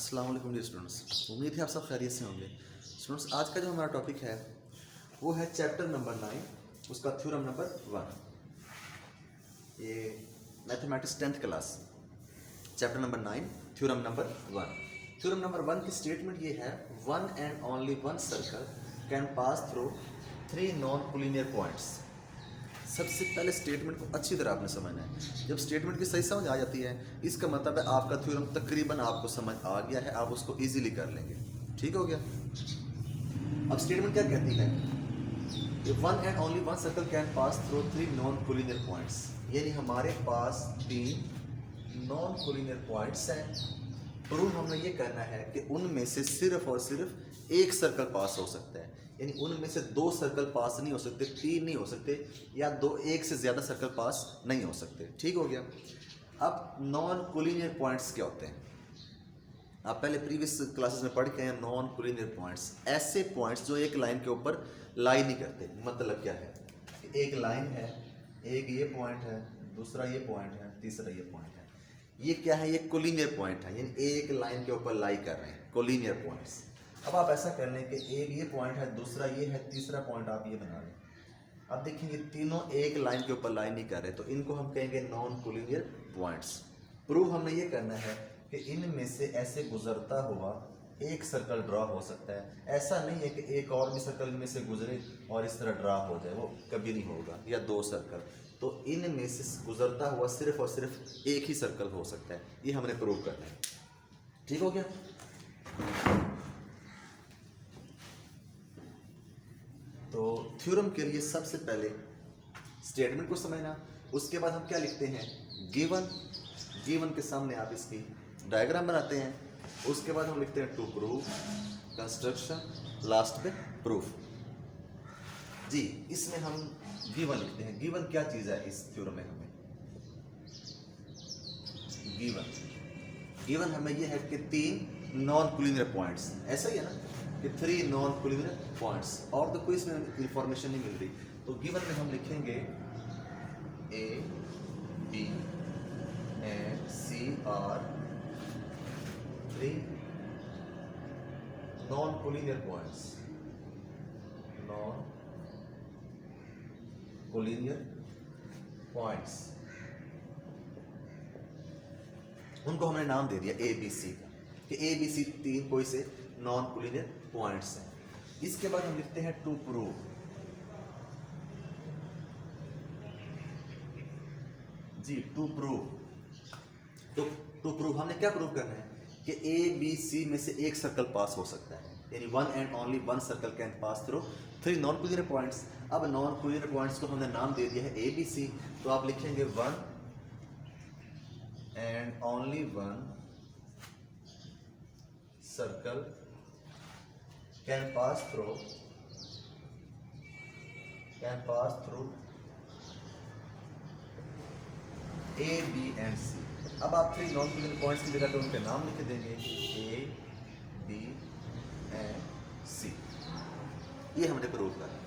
अस्सलाम वालेकुम dear students, उम्मीद है आप सब खैरियत से होंगे। स्टूडेंट्स, आज का जो हमारा टॉपिक है वो है चैप्टर नंबर 9, उसका थ्योरम नंबर 1। ये mathematics 10th class, chapter number 9, theorem number 1। Theorem number 1 की स्टेटमेंट ये है, one and only one circle can pass through 3 non collinear points. सबसे पहले स्टेटमेंट को अच्छी तरह आपने समझना है। जब स्टेटमेंट की सही समझ आ जाती है, इसका मतलब है आपका थ्योरम तकरीबन आपको समझ आ गया है, आप उसको इजीली कर लेंगे। ठीक हो गया। अब स्टेटमेंट क्या कहती है, one and only one circle can pass through 3 non collinear points, यानी हमारे पास 3 नॉन कोलिनियर पॉइंट्स हैं। प्रूव हमने ये करना है कि उनमें से सिर्फ और सिर्फ एक सर्कल पास हो सकता है, यानी उनमें से 2 सर्कल पास नहीं हो सकते, 3 नहीं हो सकते, या 1 से ज़्यादा सर्कल पास नहीं हो सकते। ठीक हो गया। अब नॉन कोलिनियर पॉइंट्स क्या होते हैं, आप पहले प्रीवियस क्लासेस में पढ़ के हैं। नॉन कोलिनियर पॉइंट्स ऐसे पॉइंट्स जो एक लाइन के ऊपर लाई नहीं करते। मतलब क्या है, एक लाइन है, एक ये पॉइंट है, दूसरा ये पॉइंट है, तीसरा ये पॉइंट है। ये क्या है, ये कोलिनियर पॉइंट है, यानी एक लाइन के ऊपर लाई कर रहे हैं, कोलिनियर पॉइंट्स। अब आप ऐसा कर लें कि एक ये पॉइंट है, दूसरा ये है, तीसरा पॉइंट आप ये बना लें। अब देखेंगे तीनों एक लाइन के ऊपर लाई नहीं कर रहे, तो इनको हम कहेंगे नॉन कोलिनियर पॉइंट्स। प्रूव हमने ये करना है कि इनमें से ऐसे गुजरता हुआ एक सर्कल ड्रा हो सकता है। ऐसा नहीं है कि एक और भी सर्कल इनमें से गुजरे और इस तरह ड्रा हो जाए, वो कभी नहीं होगा, या 2 सर्कल। तो इनमें से गुजरता हुआ सिर्फ और सिर्फ एक ही सर्कल हो सकता है, ये हमने प्रूव करना है। ठीक हो गया। तो थ्योरम के लिए सबसे पहले स्टेटमेंट को समझना, उसके बाद हम क्या लिखते हैं, गिवन। गिवन के सामने आप इसकी डायग्राम बनाते हैं, उसके बाद हम लिखते हैं टू प्रूव, कंस्ट्रक्शन, लास्ट पे प्रूफ। जी, इसमें हम गिवन लिखते हैं। गिवन क्या चीज़ है इस थ्योरम में, हमें गिवन हमें यह है कि 3 नॉन कोलिनियर पॉइंट्स, ऐसा ही है ना कि 3 नॉन कोलिनियर पॉइंट्स, और तो कोई इसमें इंफॉर्मेशन नहीं मिल रही। तो गिवन में हम लिखेंगे A B and C are 3 non collinear points, non collinear points. उनको हमने नाम दे दिया ए बी सी का, कि ए बी सी 3 कोई से नॉन कोलिनियर पॉइंट्स हैं। इसके बाद हम लिखते हैं टू प्रूव। जी, टू प्रूव। तो टू प्रूव हमने क्या प्रूव करना है कि ए बी सी में से एक सर्कल पास हो सकता है, यानी one and only one circle can pass through 3 non collinear points. अब नॉन कोलिनियर पॉइंट्स को हमने नाम दे दिया है ए बी सी, तो आप लिखेंगे one and only one circle can pass through A B and C. अब आप 3 नॉन कोलिनियर पॉइंट्स की जगह पे उनके नाम लिख देंगे, ए बी एंड सी। ये हमने प्रूव करा।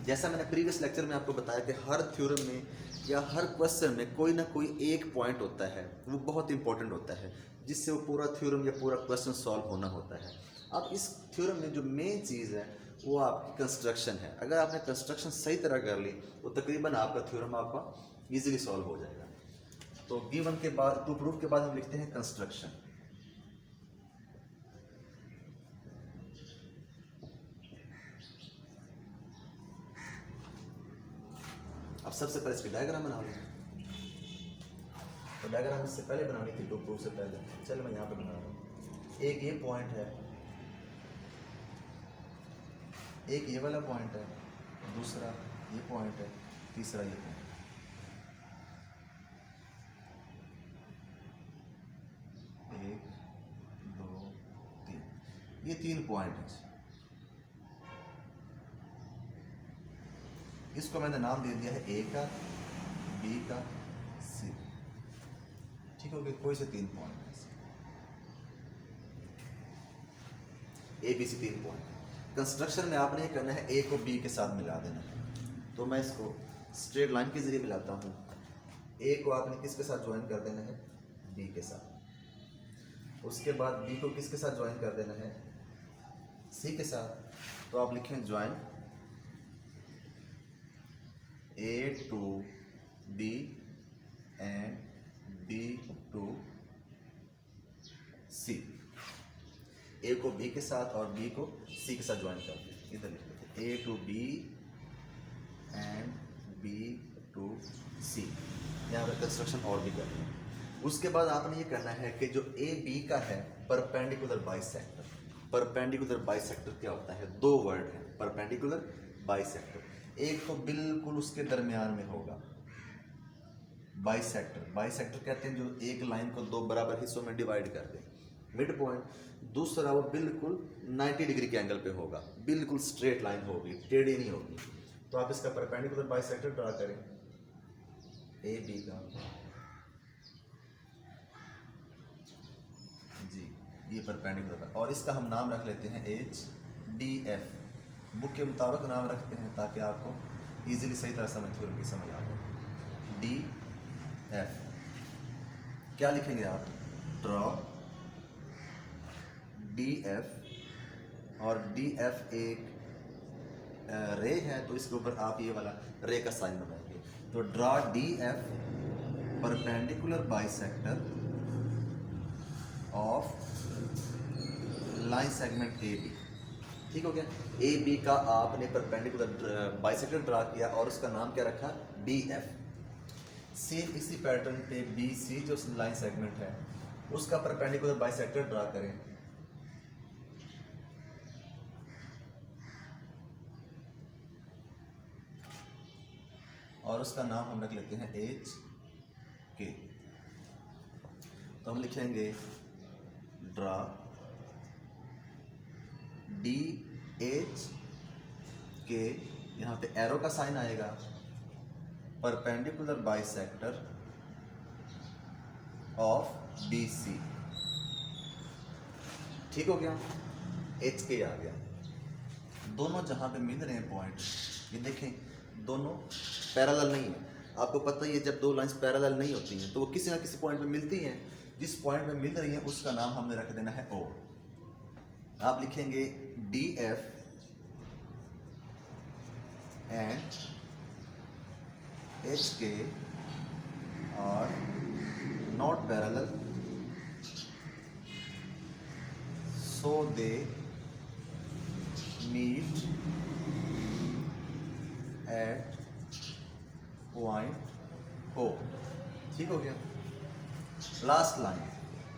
जैसा मैंने प्रीवियस लेक्चर में आपको बताया कि हर थ्योरम में या हर क्वेश्चन में कोई ना कोई एक पॉइंट होता है, वो बहुत इंपॉर्टेंट होता है, जिससे वो पूरा थ्योरम या पूरा क्वेश्चन सॉल्व होना होता है। अब इस थ्योरम में जो मेन चीज़ है वो आपकी कंस्ट्रक्शन है। अगर आपने कंस्ट्रक्शन सही तरह कर ली तो तकरीबन आपका थ्योरम आपका ईजिली सॉल्व हो जाएगा। तो गिवन के बाद, टू प्रूफ के बाद हम लिखते हैं कंस्ट्रक्शन। अब सबसे पहले इसकी डायग्राम बना लें। तो डायग्राम इससे पहले बनानी थी, टू प्रूफ से पहले। चलो मैं यहाँ पे बना रहा हूँ। एक ये पॉइंट है, एक ये वाला पॉइंट है, दूसरा ये पॉइंट है, तीसरा ये पॉइंट। 1 2 3, ये 3 पॉइंट है। इसको मैंने नाम दे दिया है ए का, बी का, सी। ठीक हो गया। कोई से 3 पॉइंट है, A B C 3 point. Construction में आपने ये करना है, ए को बी के साथ मिला देना है। तो मैं इसको स्ट्रेट लाइन के जरिए मिलाता हूँ। ए को आपने किसके साथ ज्वाइन कर देना है, बी के साथ। उसके बाद बी को किसके साथ ज्वाइन कर देना है, सी के साथ। तो आप लिखें join A to B and B to C. A को बी के साथ और बी को सी के साथ ज्वाइन कर दें। इधर लिख देते A to B and B to C. यहाँ पर कंस्ट्रक्शन और भी करनी है। उसके बाद आपने ये करना है कि जो ए बी का है परपेंडिकुलर बाइसेक्टर। परपेंडिकुलर बाइसेक्टर क्या होता है, दो वर्ड है परपेंडिकुलर बाइसेक्टर। एक तो बिल्कुल उसके दरमियान में होगा बाइसेक्टर। बाइसेक्टर कहते हैं जो एक लाइन को दो बराबर हिस्सों में डिवाइड कर दे, मिड पॉइंट। दूसरा वो बिल्कुल 90 डिग्री के एंगल पे होगा, बिल्कुल स्ट्रेट लाइन होगी, टेढ़ी नहीं होगी। तो आप इसका परपेंडिकुलर बाइसेक्टर ड्रा करें ए बी का जी, ये परपेंडिकुलर, और इसका हम नाम रख लेते हैं एच डी एफ। बुक के मुताबिक नाम रखते हैं ताकि आपको इजीली सही तरह समझ आ जाए। डी एफ क्या लिखेंगे आप, ड्रॉ डी एफ, और डी एफ एक रे है तो इसके ऊपर आप ये वाला रे का साइन बनाएंगे। तो draw D F perpendicular bisector of line segment A B. ठीक हो गया। ए बी का आपने परपेंडिकुलर बाइसेक्टर ड्रा किया और उसका नाम क्या रखा, डी एफ। सेम इसी पैटर्न पे बी सी जो लाइन सेगमेंट है उसका परपेंडिकुलर बाइसेक्टर ड्रा करें। और उसका नाम हम रख लेते हैं एच के। तो हम लिखेंगे ड्रा डी एच के, यहाँ पे एरो का साइन आएगा, perpendicular bisector of B C. ठीक हो गया, एच के आ गया। दोनों जहाँ पे मिल रहे हैं पॉइंट, ये देखें दोनों पैरेलल नहीं है। आपको पता ही है जब दो लाइंस पैरेलल नहीं होती हैं तो वो किसी ना किसी पॉइंट पे मिलती हैं। जिस पॉइंट पे मिल रही है उसका नाम हमने रख देना है ओ। आप लिखेंगे D F and H K और not parallel so they meet at point O. ठीक हो गया। लास्ट लाइन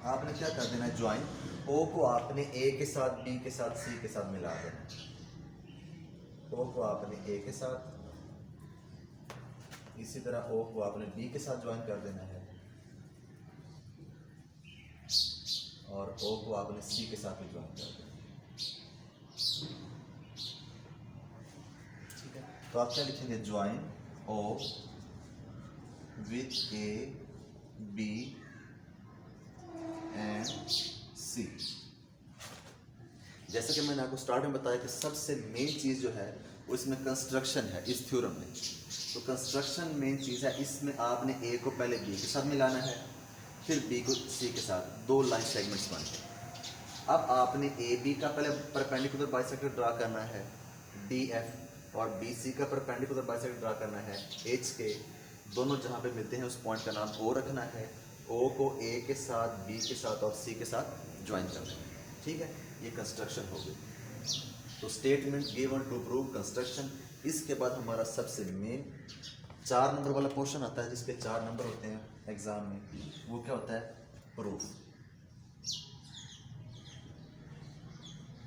आपने क्या कर देना है, ज्वाइन ओ को आपने ए के साथ बी के साथ सी के साथ मिला देना। ओ को आपने ए के साथ, इसी तरह ओ को आपने बी के साथ ज्वाइन कर देना है और ओ को आपने सी के साथ भी ज्वाइन कर देना। ठीक है। तो आप क्या लिखेंगे, join O with A B and C. जैसा कि मैंने आपको स्टार्ट में बताया कि सबसे मेन चीज़ जो है वो इसमें कंस्ट्रक्शन है इस थ्योरम में। तो कंस्ट्रक्शन मेन चीज़ है। इसमें आपने ए को पहले बी के साथ मिलाना है, फिर बी को सी के साथ, दो लाइन सेगमेंट्स बनते हैं। अब आपने ए बी का पहले परपेंडिकुलर बाइसेक्टर ड्रा करना है डी एफ, और बी सी का परपेंडिकुलर बाइसेक्टर ड्रा करना है एच के। दोनों जहाँ पे मिलते हैं उस पॉइंट का नाम ओ रखना है। ओ को ए के साथ, बी के साथ और सी के साथ ज्वाइन कर देना है। ठीक है, ये कंस्ट्रक्शन हो गई। तो statement given to prove construction. इसके बाद हमारा सबसे मेन 4 नंबर वाला पोर्शन आता है जिसके 4 नंबर होते हैं एग्जाम में। वो क्या होता है, प्रूफ।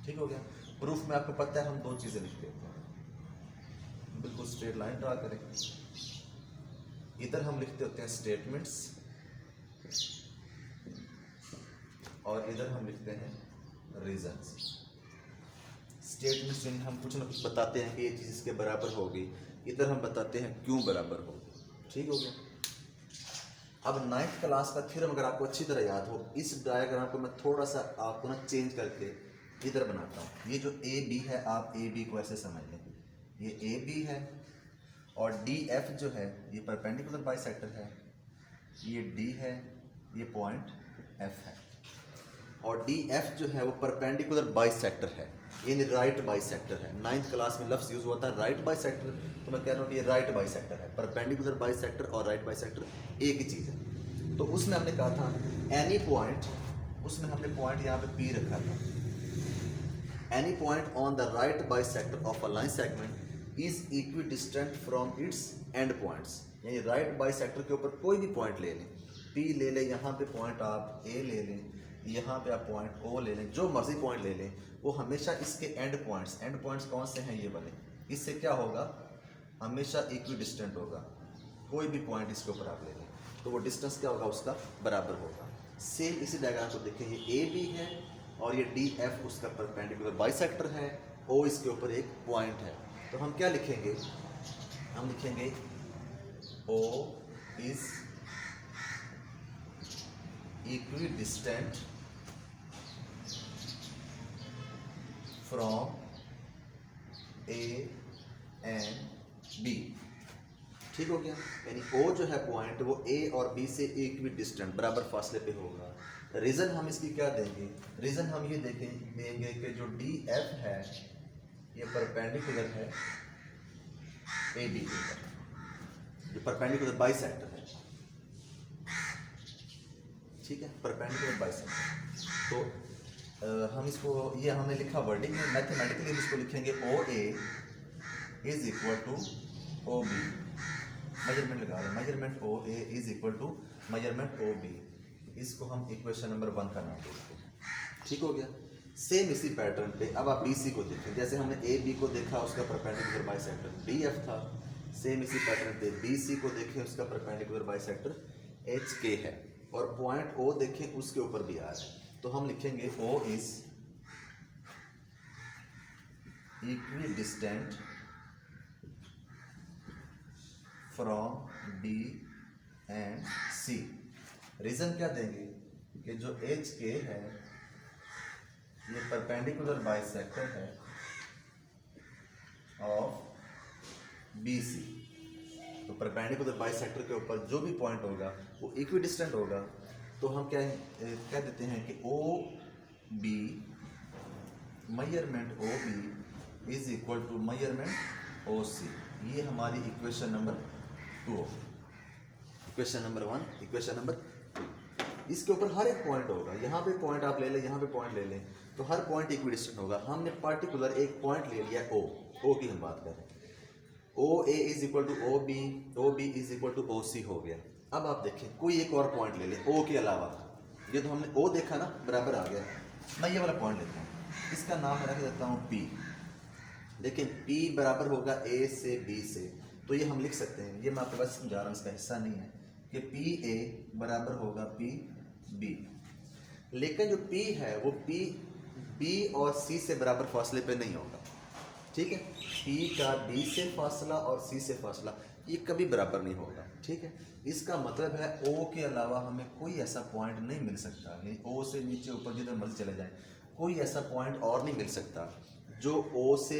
ठीक हो गया। प्रूफ में आपको पता है हम 2 चीज़ें लिखते हैं, बिल्कुल स्ट्रेट लाइन ड्रा करें। इधर हम लिखते होते हैं स्टेटमेंट्स और इधर हम लिखते हैं रीजंस। स्टेटमेंट्स में हम कुछ ना कुछ बताते हैं कि ये चीज़ इसके बराबर होगी, इधर हम बताते हैं क्यों बराबर होगी। ठीक हो गया। अब 9th क्लास का थ्योरम अगर आपको अच्छी तरह याद हो, इस डायग्राम को मैं थोड़ा सा आपको ना चेंज करके इधर बनाता हूँ। ये जो ए बी है, आप ए बी को ऐसे समझ लें, ये ए बी है और डी एफ जो है ये परपेंडिकुलर बाइसेक्टर है, ये डी है, ये पॉइंट एफ है। और डी एफ जो है वो परपेंडिकुलर बाइसेक्टर है, यानी राइट बाइसेक्टर है। 9th क्लास में लफ्ज़ यूज़ हुआ था राइट बाइसेक्टर, तो मैं कह रहा हूँ कि ये राइट बाइसेक्टर है। परपेंडिकुलर बाइसेक्टर और राइट बाइसेक्टर एक ही चीज़ है। तो उसमें हमने कहा था एनी पॉइंट, उसमें हमने पॉइंट यहाँ पे पी रखा था, any point on the right bisector of a line segment is equidistant from its and points, यानी राइट बाइसेक्टर के ऊपर कोई भी पॉइंट ले लें, पी ले लें, यहाँ पे पॉइंट आप ए ले लें, यहाँ पे आप पॉइंट ओ ले लें, जो मर्जी पॉइंट ले लें, वो हमेशा इसके एंड पॉइंट्स कौन से हैं ये बने, इससे क्या होगा, हमेशा इक्विडिस्टेंट होगा। कोई भी पॉइंट इसके ऊपर आप ले लें तो वो डिस्टेंस क्या होगा, उसका बराबर होगा। सेम इसी डायग्राम को देखें, ये ए बी है और ये डी एफ उसका परपेंडिकुलर बाइसेक्टर है, ओ इसके ऊपर एक पॉइंट है। तो हम क्या लिखेंगे, हम लिखेंगे O is equidistant from A and B. ठीक हो गया, यानी ओ जो है पॉइंट वो ए और बी से इक्विडिस्टेंट बराबर फासले पे होगा। रीज़न हम इसकी क्या देंगे, रीज़न हम ये देंगे कि जो डी एफ है ये परपेंडिकुलर है ए बी के ऊपर, जो परपेंडिकुलर बाइसेक्टर है, ठीक है, परपेंडिकुलर बाइसेक्टर। तो हम इसको, ये हमने लिखा वर्डिंग में, मैथमेटिकली हम इसको लिखेंगे O A is equal to O B, measurement लगा रहे हैं, measurement O A is equal to measurement O B, इसको हम इक्वेशन नंबर 1 का नाम देते हैं। ठीक हो गया। सेम इसी पैटर्न पे अब आप बी सी को देखें, जैसे हमने ए बी को देखा उसका परपेंडिकुलर बाइसेक्टर डी एफ था, सेम इसी पैटर्न पे बी सी को देखें उसका परपेंडिकुलर बाइसेक्टर एच के है, और पॉइंट ओ देखें उसके ऊपर भी आ रहा है। तो हम लिखेंगे O is equidistant from D and C. Reason क्या देंगे कि जो एच के है ये परपेंडिकुलर बाइसेक्टर है ऑफ बी सी, तो परपेंडिकुलर बाइसेक्टर के ऊपर जो भी पॉइंट होगा वो इक्विडिस्टेंट होगा। तो हम क्या देते हैं कि O B measurement O B is equal to measurement O C. ये हमारी equation number 2, equation number 1, equation number 2। इसके ऊपर हर एक पॉइंट होगा, यहाँ पे पॉइंट आप ले लें, यहाँ पे पॉइंट ले लें, तो हर पॉइंट इक्विडिस्टेंट होगा। हमने पार्टिकुलर एक पॉइंट ले लिया ओ की हम बात करें, O A is equal to O B is equal to O C हो गया। अब आप देखें कोई एक और पॉइंट ले लें ओ के अलावा, ये तो हमने ओ देखा ना, बराबर आ गया। मैं ये वाला पॉइंट लेता हूँ, इसका नाम रख देता हूँ पी। लेकिन पी बराबर होगा ए से बी से, तो ये हम लिख सकते हैं, ये मैं आपके पास समझा रहा हूँ, इसका हिस्सा नहीं है, कि पी ए बराबर होगा पी बी। लेकिन जो पी है वो पी बी और सी से बराबर फासले पे नहीं होगा। ठीक है, पी का बी से फासला और सी से फासला ये कभी बराबर नहीं होगा। ठीक है, इसका मतलब है ओ के अलावा हमें कोई ऐसा पॉइंट नहीं मिल सकता, यानी ओ से नीचे ऊपर जिधर मर्जी चले जाए, कोई ऐसा पॉइंट और नहीं मिल सकता जो ओ से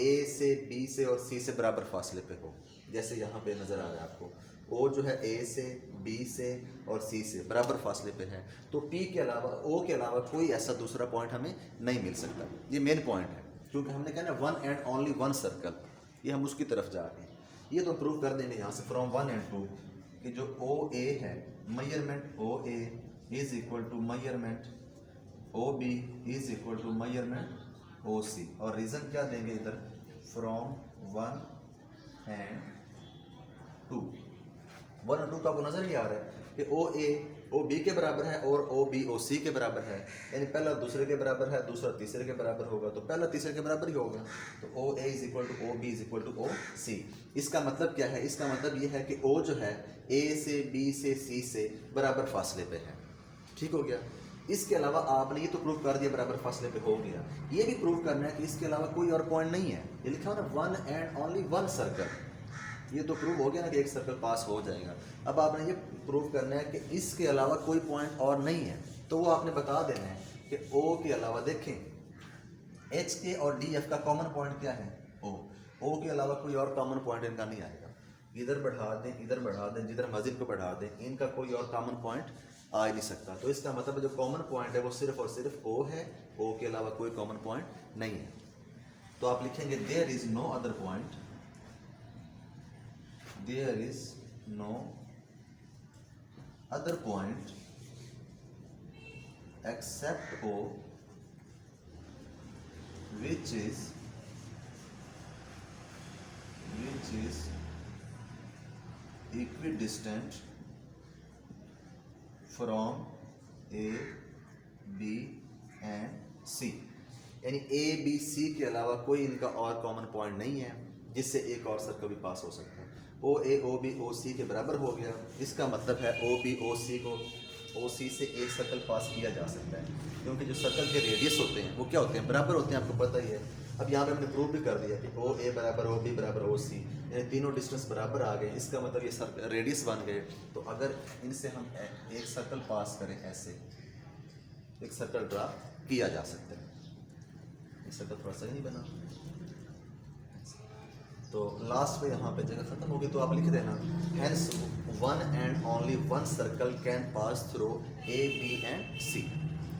ए से बी से और सी से बराबर फासले पे हो। जैसे यहाँ पे नज़र आ रहा है आपको, ओ जो है ए से बी से और सी से बराबर फासले पे है, तो पी के अलावा ओ के अलावा कोई ऐसा दूसरा पॉइंट हमें नहीं मिल सकता। ये मेन पॉइंट है, क्योंकि हमने कहा ना one and only one circle, ये हम उसकी तरफ जा रहे हैं। ये तो प्रूव कर देंगे यहाँ से फ्रॉम 1 and 2 कि जो ओ ए है, measurement O A is equal to measurement O B is equal to measurement O C. और रीज़न क्या देंगे इधर, फ्रॉम 1 and 2। 1 और 2 का आपको नजर ही आ रहा है कि ओ ए ओ बी के बराबर है और ओ बी ओ सी के बराबर है, यानी पहला दूसरे के बराबर है, दूसरा तीसरे के बराबर होगा, तो पहला तीसरे के बराबर ही होगा। तो O A is equal to O B is equal to O C. इसका मतलब क्या है, इसका मतलब ये है कि ओ जो है ए से बी से सी से बराबर फासले पे है। ठीक हो गया। इसके अलावा आपने ये तो प्रूव कर दिया बराबर फासले पे हो गया, ये भी प्रूव करना है कि इसके अलावा कोई और पॉइंट नहीं है। ये लिखा हो ना 1 and only 1 सर्कल, ये तो प्रूव हो गया ना कि एक सर्कल पास हो जाएगा। अब आपने ये प्रूव करना है कि इसके अलावा कोई पॉइंट और नहीं है, तो वो आपने बता देना है कि ओ के अलावा देखें एच के और डी एफ का कॉमन पॉइंट क्या है, ओ के अलावा कोई और कॉमन पॉइंट इनका नहीं आएगा। इधर बढ़ा दें, इधर बढ़ा दें, जिधर मस्जिद को बढ़ा दें, इनका कोई और कॉमन पॉइंट आ ही नहीं सकता। तो इसका मतलब जो कॉमन पॉइंट है वो सिर्फ और सिर्फ ओ है, ओ के अलावा कोई कॉमन पॉइंट नहीं है। तो आप लिखेंगे there is no other point, there is no other point except O which is equidistant from A, B and C। यानी A, B, C के अलावा कोई इनका और कॉमन पॉइंट नहीं है जिससे एक और सर्कल भी पास हो सकता है। ओ ए ओ बी ओ सी के बराबर हो गया, इसका मतलब है ओ बी ओ सी को ओ सी से एक सर्कल पास किया जा सकता है, क्योंकि जो सर्कल के रेडियस होते हैं वो क्या होते हैं, बराबर होते हैं, आपको पता ही है। अब यहाँ पे हमने प्रूव भी कर दिया कि ओ ए बराबर ओ बी बराबर ओ सी, यानी तीनों डिस्टेंस बराबर आ गए, इसका मतलब ये रेडियस बन गए। तो अगर इनसे हम एक सर्कल पास करें, ऐसे एक सर्कल ड्रा किया जा सकता है। एक सर्कल थोड़ा सा ही नहीं बना, तो लास्ट में यहाँ पे जगह खत्म होगी, तो आप लिख देना hence one and only one circle can pass through A B and C.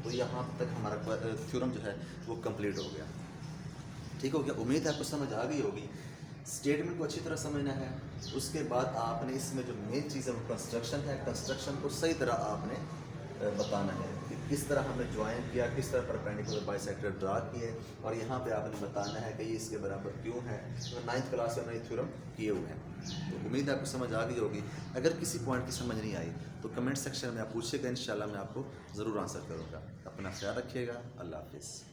तो यहाँ तक हमारा थ्योरम जो है वो कंप्लीट हो गया। ठीक हो गया, उम्मीद है आपको समझ आ गई होगी। स्टेटमेंट को अच्छी तरह समझना है, उसके बाद आपने इसमें जो मेन चीज़ है वो कंस्ट्रक्शन है, कंस्ट्रक्शन को सही तरह आपने बताना है कि किस तरह हमने ज्वाइन किया, किस तरह परपेंडिकुलर बाइसेक्टर ड्रा किए, और यहाँ पे आपने बताना है कि ये इसके बराबर क्यों है। तो 9th क्लास में हमने थ्योरम किए हुए हैं, तो उम्मीद है आपको समझ आ गई होगी। अगर किसी पॉइंट की समझ नहीं आई तो कमेंट सेक्शन में आप पूछिएगा, इंशाल्लाह मैं आपको ज़रूर आंसर करूँगा। अपना ख्याल रखिएगा, अल्लाह हाफिज़।